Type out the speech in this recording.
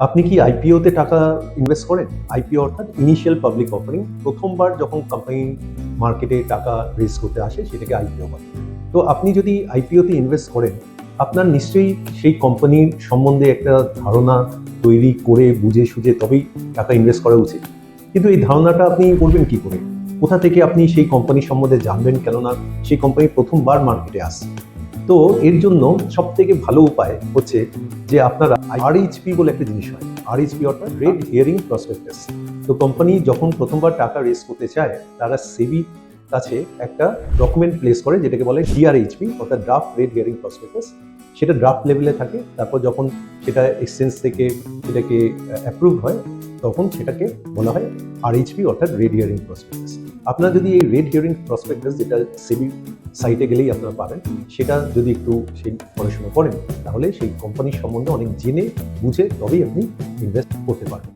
আপনি কি আইপিও তে টাকা ইনভেস্ট করেন? আইপিও অর্থাৎ ইনিশিয়াল পাবলিক অফারিং। প্রথমবার যখন কোম্পানি মার্কেটে টাকা রেজ করতে আসে সেটাকে আইপিও বলে। তো আপনি যদি আইপিও তে ইনভেস্ট করেন, আপনার নিশ্চয়ই সেই কোম্পানির সম্বন্ধে একটা ধারণা তৈরি করে বুঝে সুঝে তবেই টাকা ইনভেস্ট করা উচিত। কিন্তু এই ধারণাটা আপনি করবেন কি করে? কোথা থেকে আপনি সেই কোম্পানির সম্বন্ধে জানবেন? কেননা সেই কোম্পানি প্রথমবার মার্কেটে আসছে। তো এর জন্য সবথেকে ভালো উপায় হচ্ছে যে আপনারা আরএইচপি বলে একটা জিনিস হয়। আরএইচপি অর্থাৎ রেড হিয়ারিং প্রসপেক্টাস। তো কোম্পানি যখন প্রথমবার টাকা রেজ করতে চায়, তারা সেবি কাছে একটা ডকুমেন্ট প্লেস করে যেটাকে বলে ডিআরএইচপি অর্থাৎ ড্রাফট রেড হিয়ারিং প্রসপেক্টাস। সেটা ড্রাফট লেভেলে থাকে। তারপর যখন সেটা এক্সচেঞ্জ থেকে সেটাকে অ্যাপ্রুভ হয়, তখন সেটাকে বলা হয় আরএইচপি অর্থাৎ রেড হিয়ারিং প্রসপেক্টাস। আপনারা যদি এই রেড হিয়ারিং প্রসপেক্টাস, যেটা সেবি সাইটে গেলেই আপনারা পাবেন, সেটা যদি একটু সেই পড়াশোনা করেন, তাহলে সেই কোম্পানির সম্বন্ধে অনেক জেনে বুঝে তবেই আপনি ইনভেস্ট করতে পারবেন।